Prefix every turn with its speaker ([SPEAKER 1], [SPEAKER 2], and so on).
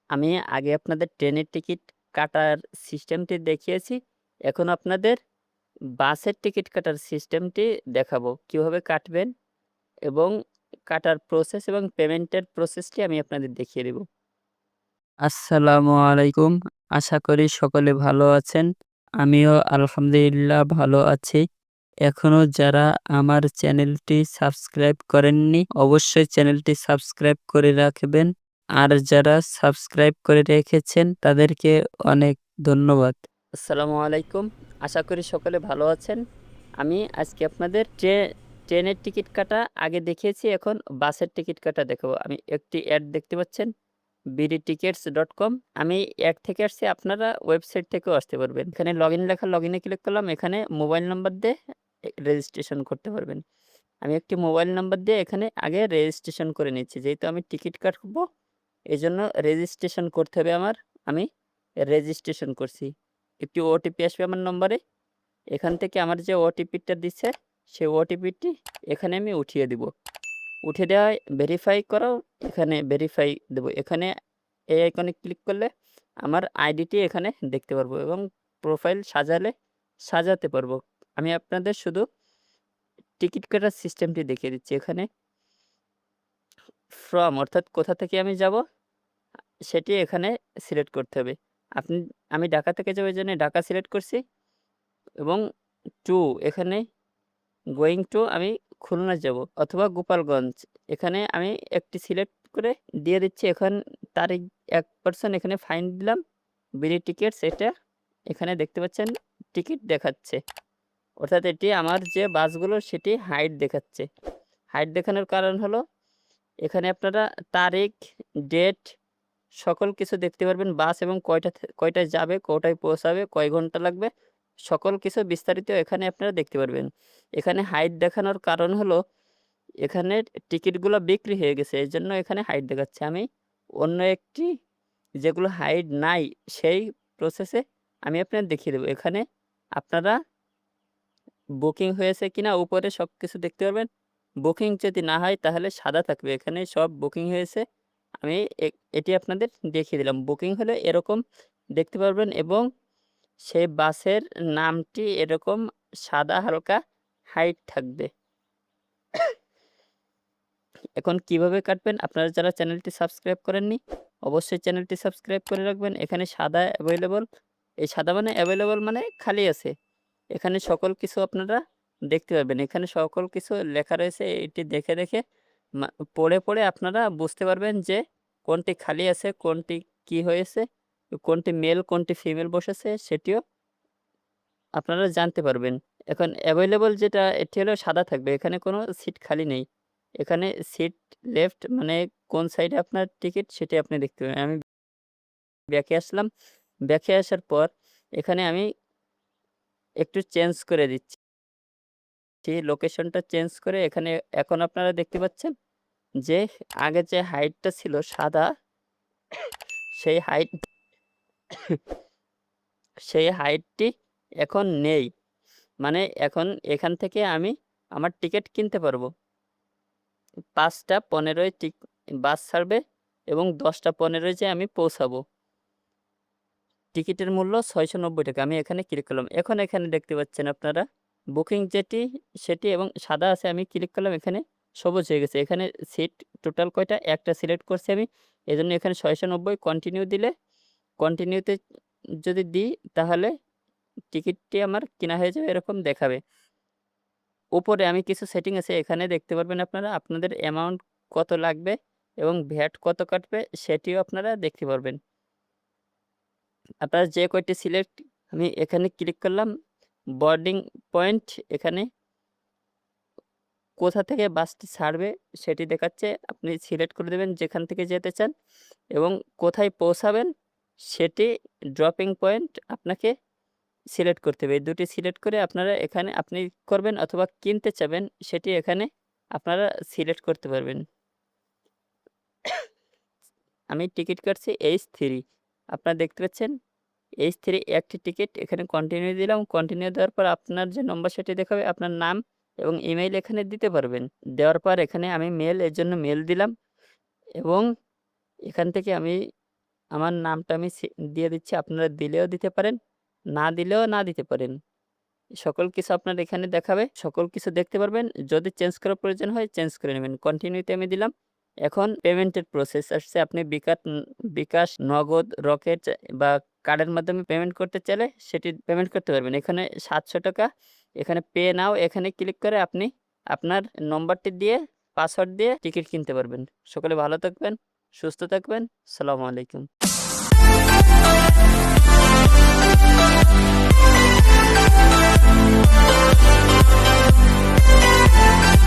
[SPEAKER 1] আমি আগে আপনাদের ট্রেনের টিকিট কাটার সিস্টেমটি দেখিয়েছি। এখন আপনাদের বাসের টিকিট কাটার সিস্টেমটি দেখাবো। কিভাবে কাটবেন এবং কাটার প্রসেস এবং পেমেন্টের প্রসেসটি আমি আপনাদের দেখিয়ে দেব। আসসালামু আলাইকুম। আশা করি সকলে ভালো আছেন। আমিও আলহামদুলিল্লাহ ভালো আছি। এখনো যারা আমার চ্যানেলটি সাবস্ক্রাইব করেননি, অবশ্যই চ্যানেলটি সাবস্ক্রাইব করে রাখবেন। আর যারা সাবস্ক্রাইব করে রেখেছেন তাদেরকে অনেক ধন্যবাদ। আসসালামু আলাইকুম। আশা করি সকলে ভালো আছেন। আমি আজকে আপনাদের ট্রেনের টিকিট কাটা আগে দেখিয়েছি, এখন বাসের টিকিট কাটা দেখাবো। আমি একটি অ্যাড দেখতে পাচ্ছেন bdtickets.com। আমি অ্যাড থেকে আসছি, আপনারা ওয়েবসাইট থেকেও আসতে পারবেন। এখানে লগইন লেখা লগইনে ক্লিক করলাম। এখানে মোবাইল নাম্বার দিয়ে রেজিস্ট্রেশন করতে পারবেন। আমি একটি মোবাইল নাম্বার দিয়ে এখানে আগে রেজিস্ট্রেশন করে নিচ্ছি। যেহেতু আমি টিকিট কাটবো এজন্য রেজিস্ট্রেশন করতে হবে আমার। আমি রেজিস্ট্রেশন করছি। একটি ওটিপি আসবে আমার নম্বরে। এখান থেকে আমার যে ওটিপিটা দিচ্ছে সেই ওটিপিটি এখানে আমি উঠিয়ে দিব। উঠিয়ে দেওয়ায় ভেরিফাই করাও, এখানে ভেরিফাই দেব। এখানে এই আইকনে ক্লিক করলে আমার আইডিটি এখানে দেখতে পারবো এবং প্রোফাইল সাজাতে পারবো। আমি আপনাদের শুধু টিকিট কাটার সিস্টেমটি দেখিয়ে দিচ্ছি। এখানে ফ্রম অর্থাৎ কোথা থেকে আমি যাব সেটি এখানে সিলেক্ট করতে হবে। আমি ঢাকা থেকে যাবো এজন্য ঢাকা সিলেক্ট করছি এবং টু এখানে গোয়িং টু আমি খুলনা যাব অথবা গোপালগঞ্জ, এখানে আমি একটি সিলেক্ট করে দিয়ে দিচ্ছি। এখন তারিখ 1% এখানে ফাইন দিলাম। বিডি টিকিটস এটা এখানে দেখতে পাচ্ছেন টিকিট দেখাচ্ছে, অর্থাৎ এটি আমার যে বাসগুলো সেটি হাইট দেখাচ্ছে। হাইট দেখানোর কারণ হলো এখানে আপনারা তারিখ, ডেট সকল কিছু দেখতে পারবেন। বাস এবং কয়টায় যাবে, কয়টায় পৌঁছাবে, কয় ঘন্টা লাগবে, সকল কিছু বিস্তারিত এখানে আপনারা দেখতে পারবেন। এখানে হাইট দেখানোর কারণ হলো এখানের টিকিটগুলো বিক্রি হয়ে গেছে, এজন্য এখানে হাইট দেখাচ্ছে। আমি অন্য একটি যেগুলো হাইট নাই সেই প্রসেসে আমি আপনাদের দেখিয়ে দেবো। এখানে আপনারা বুকিং হয়েছে কিনা উপরে সবকিছু দেখতে পারবেন। বুকিং যদি না হয় তাহলে সাদা থাকবে, এখানে সব বুকিং হয়েছে। আমি এটি আপনাদের দেখিয়ে দিলাম। বুকিং হলে এরকম দেখতে পারবেন এবং সেই বাসের নামটি এরকম সাদা হালকা হাইট থাকবে। এখন কিভাবে কাটবেন, আপনারা যারা চ্যানেলটি সাবস্ক্রাইব করেননি অবশ্যই চ্যানেলটি সাবস্ক্রাইব করে রাখবেন। এখানে সাদা অ্যাভেলেবল, এই সাদা মানে অ্যাভেলেবল মানে খালি আছে। এখানে সকল কিছু আপনারা দেখতে পাবেন। এখানে সকল কিছু লেখা রয়েছে। এটি দেখে দেখে পড়ে আপনারা বুঝতে পারবেন যে কোনটি খালি আছে, কোনটি কি হয়েছে, কোনটি মেল কোনটি ফিমেল বসেছে সেটিও আপনারা জানতে পারবেন। এখন অ্যাভেলেবল যেটা এটি হলো সাদা থাকবে। এখানে কোনো সিট খালি নেই। এখানে সিট লেফট মানে কোন সাইডে আপনার টিকিট সেটি আপনি দেখতে পাবেন। আমি ব্যাকে আসলাম। ব্যাকে আসার পর এখানে আমি একটু চেঞ্জ করে দিচ্ছি। লোকেশনটা চেঞ্জ করে এখানে এখন আপনারা দেখতে পাচ্ছেন যে আগে যে হাইটটা ছিল সাদা সেই হাইট সেই হাইটটি এখন নেই। মানে এখন এখান থেকে আমি আমার টিকিট কিনতে পারবো। ৫টা ১৫ বাস ছাড়বে এবং ১০টা ১৫ যে আমি পৌঁছাবো। টিকিটের মূল্য ৳৬৯০। আমি এখানে ক্লিক করলাম। এখন এখানে দেখতে পাচ্ছেন আপনারা বুকিং যেটি সেটি এবং সাদা আছে। আমি ক্লিক করলাম, এখানে সবুজ হয়ে গেছে। এখানে সিট টোটাল কয়টা? একটা সিলেক্ট করছি আমি। এজন্য এখানে ৬৯০ কন্টিনিউ দিলে, কন্টিনিউতে যদি দিই তাহলে টিকিটটি আমার কেনা হয়ে যাবে এরকম দেখাবে। উপরে আমি কিছু সেটিং আছে এখানে দেখতে পারবেন আপনারা। আপনাদের অ্যামাউন্ট কত লাগবে এবং ভ্যাট কত কাটবে সেটিও আপনারা দেখতে পারবেন। আপনারা যে কয়টি সিলেক্ট আমি এখানে ক্লিক করলাম। বোর্ডিং পয়েন্ট এখানে কোথা থেকে বাসটি ছাড়বে সেটি দেখাচ্ছে। আপনি সিলেক্ট করে দেবেন যেখান থেকে যেতে চান এবং কোথায় পৌঁছাবেন সেটি ড্রপিং পয়েন্ট আপনাকে সিলেক্ট করতে হবে। এই দুটি সিলেক্ট করে আপনারা এখানে আপনি করবেন অথবা কিনতে চাবেন সেটি এখানে আপনারা সিলেক্ট করতে পারবেন। আমি টিকিট কাটছি H3। আপনারা দেখতে পাচ্ছেন H3 একটি টিকিট। এখানে কন্টিনিউ দিলাম। কন্টিনিউ দেওয়ার পর আপনার যে নম্বর সেটি দেখাবে। আপনার নাম এবং ইমেইল এখানে দিতে পারবেন। দেওয়ার পর এখানে আমি মেল, এর জন্য মেল দিলাম এবং এখান থেকে আমি আমার নামটা আমি দিয়ে দিচ্ছি, আপনারা দিলেও দিতে পারেন, না দিলেও না দিতে পারেন। সকল কিছু আপনার এখানে দেখাবে, সকল কিছু দেখতে পারবেন। যদি চেঞ্জ করার প্রয়োজন হয় চেঞ্জ করে নেবেন। কন্টিনিউতে আমি দিলাম। এখন পেমেন্টের প্রসেস আসছে। আপনি বিকাশ, নগদ, রকেট বা কার্ডের মাধ্যমে পেমেন্ট করতে চাইলে সেটি পেমেন্ট করতে পারবেন। এখানে ৳৭০০, এখানে পে নাও এখানে ক্লিক করে আপনি আপনার নম্বরটি দিয়ে পাসওয়ার্ড দিয়ে টিকিট কিনতে পারবেন। সকলে ভালো থাকবেন, সুস্থ থাকবেন। আসসালামু আলাইকুম।